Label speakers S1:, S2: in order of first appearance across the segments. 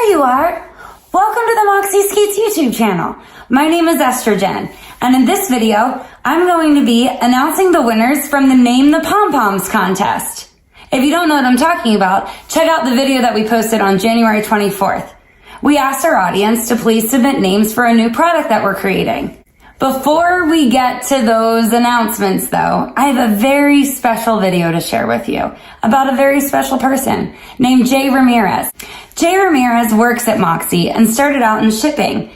S1: you are! Welcome to the Moxie Skates YouTube channel. My name is Estrogen, and in this video, I'm going to be announcing the winners from the Name the Pom Poms contest. If you don't know what I'm talking about, check out the video that we posted on January 24th. We asked our audience to please submit names for a new product that we're creating. Before we get to those announcements though, I have a very special video to share with you about a very special person named Jay Ramirez. Jay Ramirez works at Moxie and started out in shipping.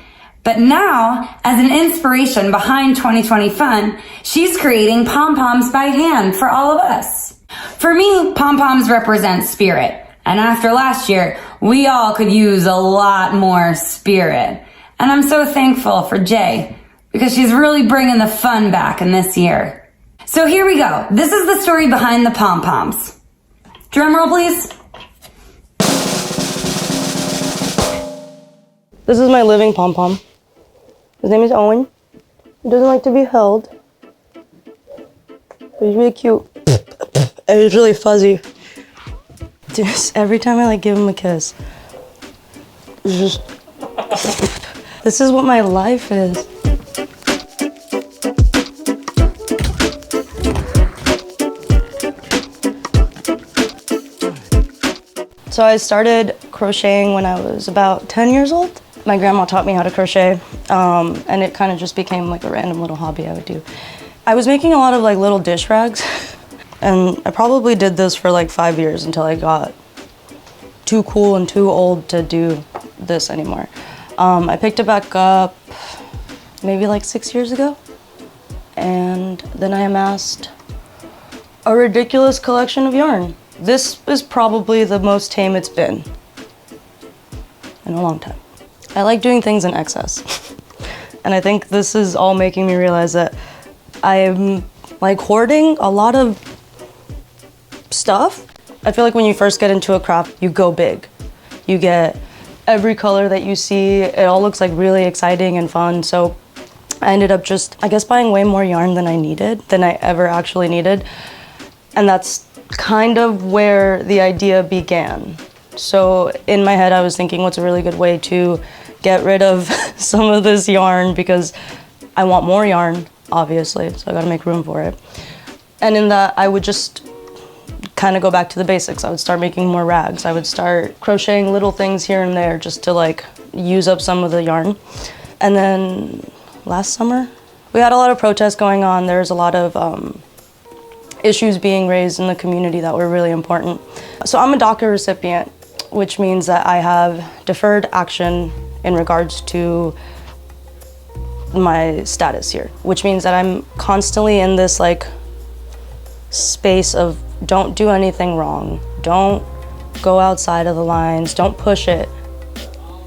S1: But now, as an inspiration behind 2020 Fun, she's creating pom-poms by hand for all of us. For me, pom-poms represent spirit. And after last year, we all could use a lot more spirit. And I'm so thankful for Jay, because she's really bringing the fun back in this year. So here we go. This is the story behind the pom-poms. Drum roll, please.
S2: This is my living pom-pom. His name is Owen. He doesn't like to be held, but he's really cute. And he's really fuzzy. Just every time I give him a kiss, it's just, this is what my life is. So I started crocheting when I was about 10 years old. My grandma taught me how to crochet, and it kind of just became like a random little hobby I would do. I was making a lot of like little dish rags, and I probably did this for like 5 years until I got too cool and too old to do this anymore. I picked it back up maybe like 6 years ago, and then I amassed a ridiculous collection of yarn. This is probably the most tame it's been in a long time. I like doing things in excess. And I think this is all making me realize that I'm like hoarding a lot of stuff. I feel like when you first get into a craft, you go big. You get every color that you see. It all looks like really exciting and fun. So I ended up just, I guess, buying way more yarn than I ever actually needed. And that's kind of where the idea began. So in my head, I was thinking, what's a really good way to get rid of some of this yarn, because I want more yarn, obviously, so I gotta make room for it. And in that, I would just kind of go back to the basics. I would start making more rags. I would start crocheting little things here and there just to like use up some of the yarn. And then last summer, we had a lot of protests going on. There's a lot of issues being raised in the community that were really important. So I'm a DACA recipient, which means that I have deferred action in regards to my status here, which means that I'm constantly in this like space of don't do anything wrong, don't go outside of the lines, don't push it,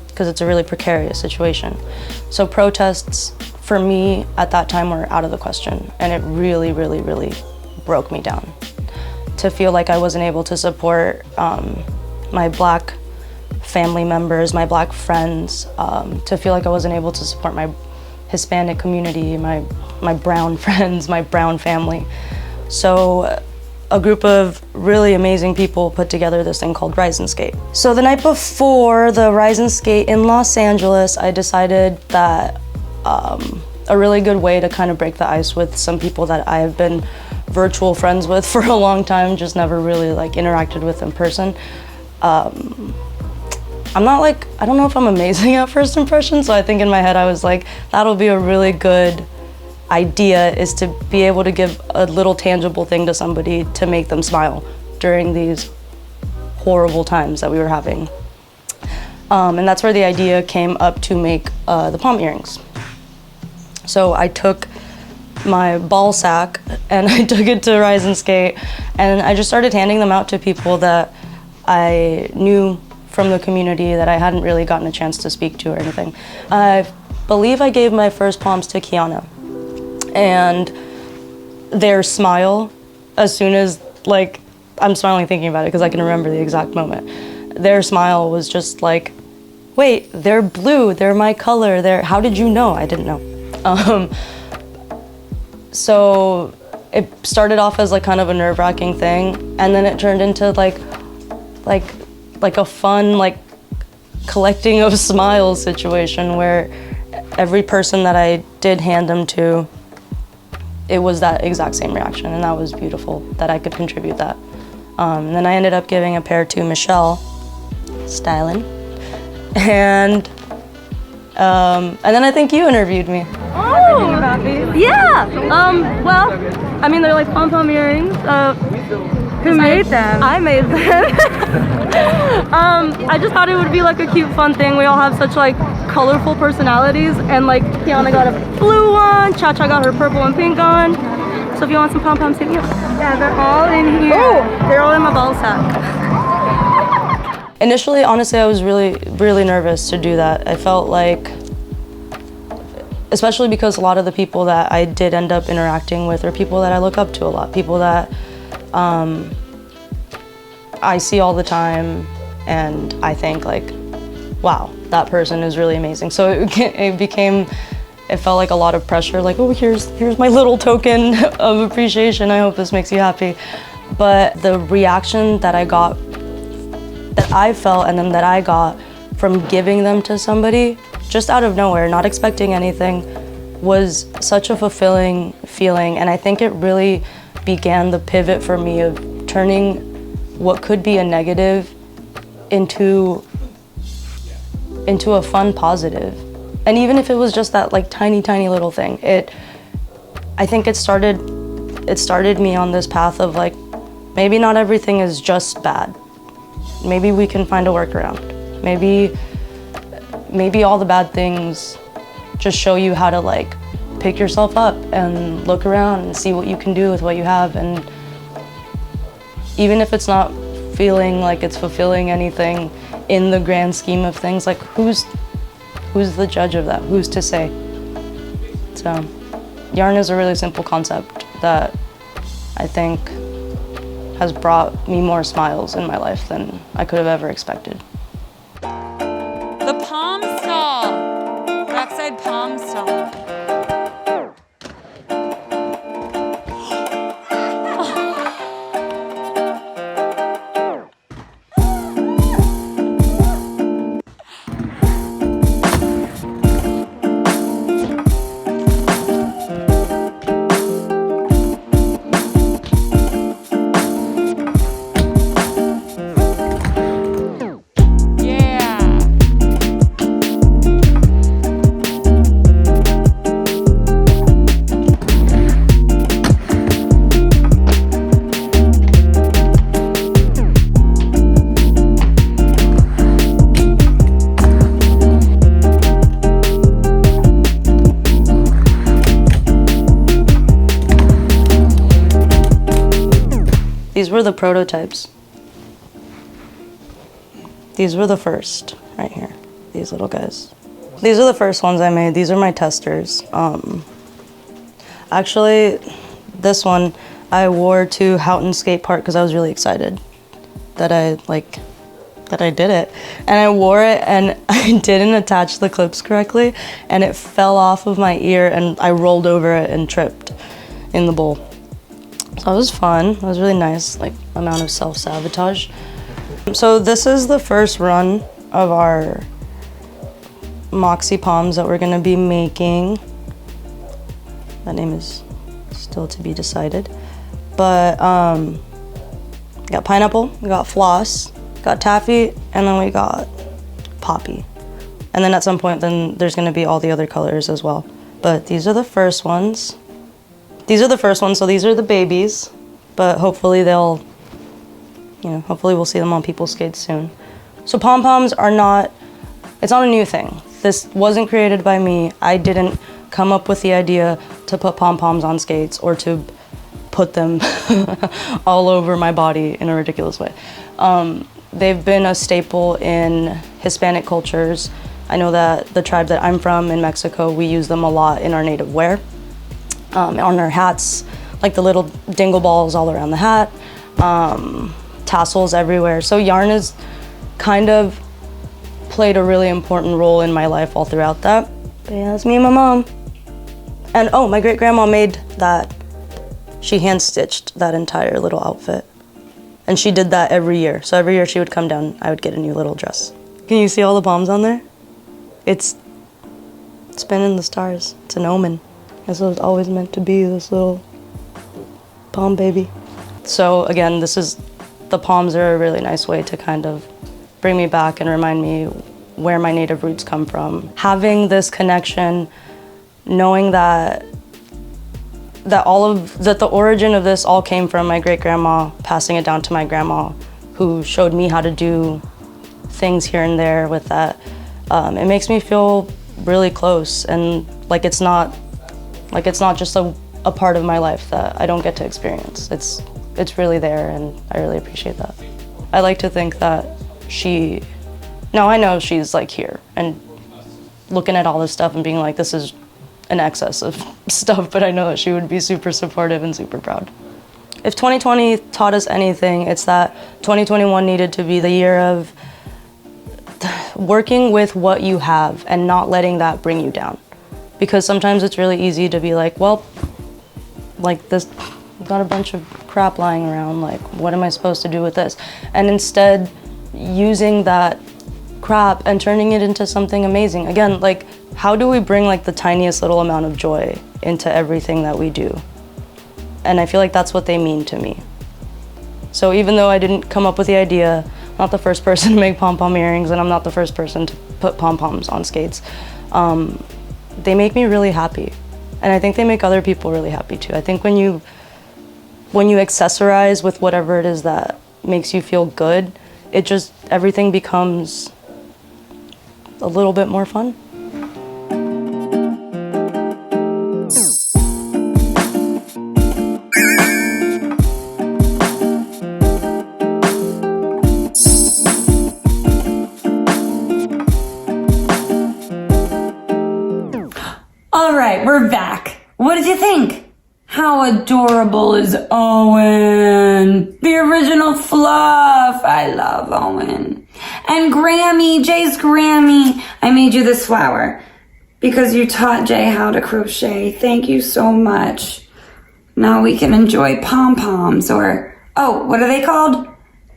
S2: because it's a really precarious situation. So protests for me at that time were out of the question, and it really, really, really broke me down to feel like I wasn't able to support my Black family members, my Black friends, to feel like I wasn't able to support my Hispanic community, my brown friends, my brown family. So a group of really amazing people put together this thing called Rise and Skate. So the night before the Rise and Skate in Los Angeles, I decided that a really good way to kind of break the ice with some people that I have been virtual friends with for a long time, just never really like interacted with in person. I'm not like, I don't know if I'm amazing at first impression, so I think in my head I was like, that'll be a really good idea, is to be able to give a little tangible thing to somebody to make them smile during these horrible times that we were having. And that's where the idea came up to make the pom earrings. So I took my ball sack and I took it to Rise and Skate, and I just started handing them out to people that I knew from the community that I hadn't really gotten a chance to speak to or anything. I believe I gave my first poms to Kiana, and their smile, as soon as, like, I'm smiling thinking about it because I can remember the exact moment. Their smile was just like, wait, they're blue, they're my color, how did you know? I didn't know. So it started off as like kind of a nerve-wracking thing, and then it turned into like a fun, like collecting of smiles situation where every person that I did hand them to, it was that exact same reaction, and that was beautiful that I could contribute that. And then I ended up giving a pair to Michelle, styling, and then I think you interviewed me.
S3: Oh, yeah. Well, I mean, they're like pom-pom earrings.
S1: Who made them?
S3: I made them. I just thought it would be like a cute, fun thing. We all have such like colorful personalities, and like Kiana got a blue one, Cha-Cha got her purple and pink one. So if you want some pom-poms, hit me up.
S1: Yeah, they're all in here.
S3: Oh, they're all in my ball sack.
S2: Initially, honestly, I was really nervous to do that. I felt like, especially because a lot of the people that I did end up interacting with are people that I look up to a lot, people that I see all the time, and I think like, wow, that person is really amazing. So it felt like a lot of pressure, like, oh, here's my little token of appreciation. I hope this makes you happy. But the reaction that I got, that I felt, and then that I got from giving them to somebody, just out of nowhere, not expecting anything, was such a fulfilling feeling. And I think it really began the pivot for me of turning what could be a negative into a fun positive. And even if it was just that like tiny little thing, I think it started me on this path of like, maybe not everything is just bad. Maybe we can find a workaround. Maybe all the bad things just show you how to like pick yourself up and look around and see what you can do with what you have. And even if it's not feeling like it's fulfilling anything in the grand scheme of things, like who's the judge of that? Who's to say? So yarn is a really simple concept that I think has brought me more smiles in my life than I could have ever expected.
S4: The Palm Stall. Rockside Palm Stall.
S2: These were the prototypes. These were the first, right here. These little guys. These are the first ones I made. These are my testers. Actually, this one I wore to Houghton Skate Park because I was really excited that I did it. And I wore it and I didn't attach the clips correctly, and it fell off of my ear and I rolled over it and tripped in the bowl. So it was fun. It was really nice, like amount of self-sabotage. So this is the first run of our Moxie Palms that we're gonna be making. That name is still to be decided. But we got pineapple, we got floss, got taffy, and then we got poppy. And then at some point then there's gonna be all the other colors as well. But these are the first ones. These are the first ones, so these are the babies, but hopefully hopefully we'll see them on people's skates soon. So pom-poms are it's not a new thing. This wasn't created by me. I didn't come up with the idea to put pom-poms on skates or to put them all over my body in a ridiculous way. They've been a staple in Hispanic cultures. I know that the tribe that I'm from in Mexico, we use them a lot in our native wear. On our hats, like the little dingle balls all around the hat, tassels everywhere. So yarn has kind of played a really important role in my life all throughout that. But yeah, that's me and my mom. And oh, my great grandma made that. She hand stitched that entire little outfit. And she did that every year. So every year she would come down, I would get a new little dress. Can you see all the palms on there? It's been in the stars. It's an omen. This was always meant to be, this little palm baby. So again, the palms are a really nice way to kind of bring me back and remind me where my native roots come from. Having this connection, knowing that the origin of this all came from my great-grandma, passing it down to my grandma, who showed me how to do things here and there with that. It makes me feel really close, and like it's not just a part of my life that I don't get to experience. It's really there, and I really appreciate that. I like to think that I know she's like here and looking at all this stuff and being like, this is an excess of stuff, but I know that she would be super supportive and super proud. If 2020 taught us anything, it's that 2021 needed to be the year of working with what you have and not letting that bring you down. Because sometimes it's really easy to be like, well, like this, I've got a bunch of crap lying around, like what am I supposed to do with this? And instead using that crap and turning it into something amazing. Again, like how do we bring like the tiniest little amount of joy into everything that we do? And I feel like that's what they mean to me. So even though I didn't come up with the idea, I'm not the first person to make pom-pom earrings, and I'm not the first person to put pom-poms on skates, they make me really happy. And I think they make other people really happy too. I think when you accessorize with whatever it is that makes you feel good, everything becomes a little bit more fun.
S1: All right, we're back. What did you think? How adorable is Owen? The original Fluff. I love Owen. And Grammy, Jay's Grammy. I made you this flower because you taught Jay how to crochet. Thank you so much. Now we can enjoy pom-poms or, what are they called?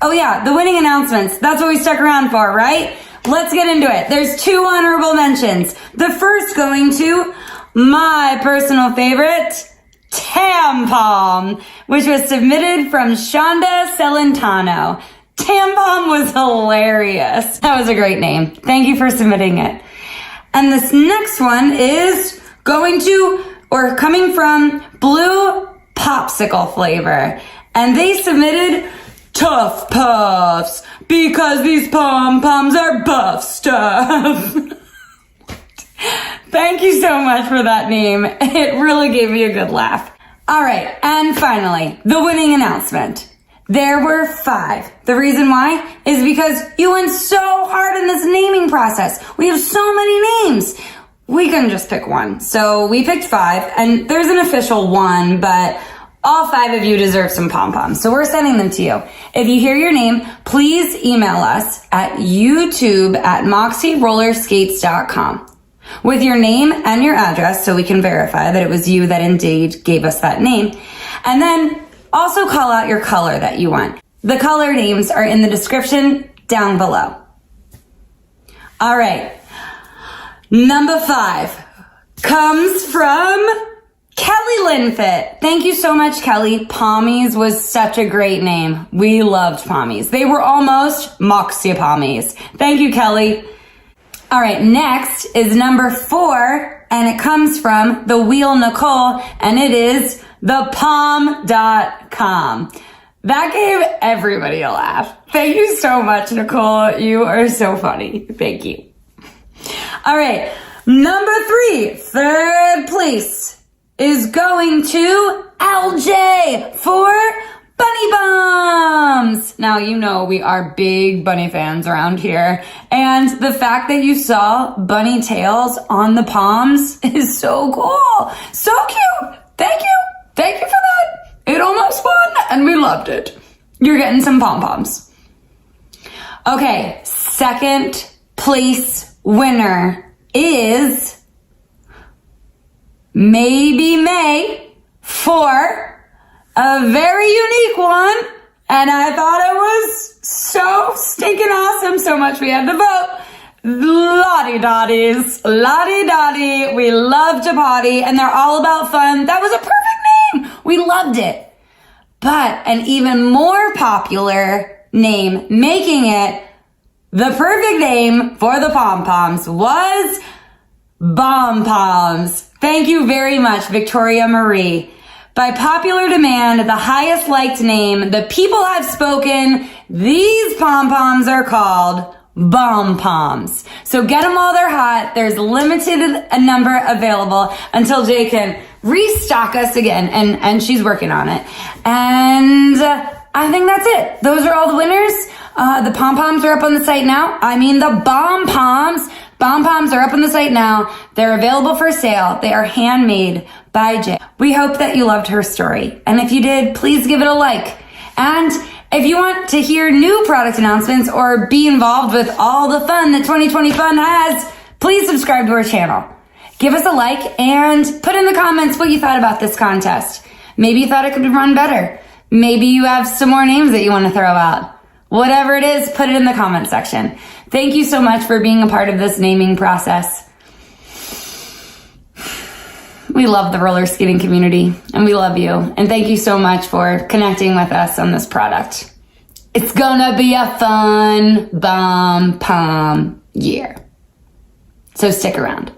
S1: Oh yeah, the winning announcements. That's what we stuck around for, right? Let's get into it. There's 2 honorable mentions. The first going to my personal favorite, Tampom, which was submitted from Shonda Celentano. Tampom was hilarious. That was a great name. Thank you for submitting it. And this next one is coming from Blue Popsicle Flavor. And they submitted Tough Puffs because these pom-poms are buff stuff. Thank you so much for that name. It really gave me a good laugh. All right, and finally, the winning announcement. There were 5. The reason why is because you went so hard in this naming process. We have so many names. We couldn't just pick one. So we picked 5, and there's an official one, but all 5 of you deserve some pom-poms. So we're sending them to you. If you hear your name, please email us at youtube@moxierollerskates.com. with your name and your address so we can verify that it was you that indeed gave us that name. And then also call out your color that you want. The color names are in the description down below. All right. Number 5 comes from Kelly Linfit. Thank you so much, Kelly. Pommies was such a great name. We loved Pommies. They were almost Moxie Pommies. Thank you, Kelly. All right, next is number 4, and it comes from The Wheel Nicole, and it is thepom.com. That gave everybody a laugh. Thank you so much, Nicole. You are so funny. Thank you. All right, number 3, third place is going to LJ for Bunny Bums! Now, you know we are big bunny fans around here. And the fact that you saw bunny tails on the palms is so cool. So cute. Thank you. Thank you for that. It almost won and we loved it. You're getting some pom-poms. Okay, second place winner is Maybe May for a very unique one, And I thought it was so stinking awesome, so much we had to vote. Lottie-dotties, lottie-dottie. We love to potty, and they're all about fun. That was a perfect name. We loved it. But an even more popular name, making it the perfect name for the pom-poms, was Bomb Poms. Thank you very much, Victoria Marie. By popular demand, the highest liked name, the people have spoken. These pom-poms are called Bomb Poms. So get them while they're hot. There's limited a number available until Jay can restock us again, and she's working on it. And I think that's it. Those are all the winners. The pom-poms are up on the site now. I mean the Bomb Poms. Bomb Poms are up on the site now. They're available for sale. They are handmade by Jay. We hope that you loved her story. And if you did, please give it a like. And if you want to hear new product announcements or be involved with all the fun that 2020 Fun has, please subscribe to our channel. Give us a like and put in the comments what you thought about this contest. Maybe you thought it could be run better. Maybe you have some more names that you want to throw out. Whatever it is, put it in the comment section. Thank you so much for being a part of this naming process. We love the roller skating community, and we love you. And thank you so much for connecting with us on this product. It's gonna be a fun Bomb Pom year. So stick around.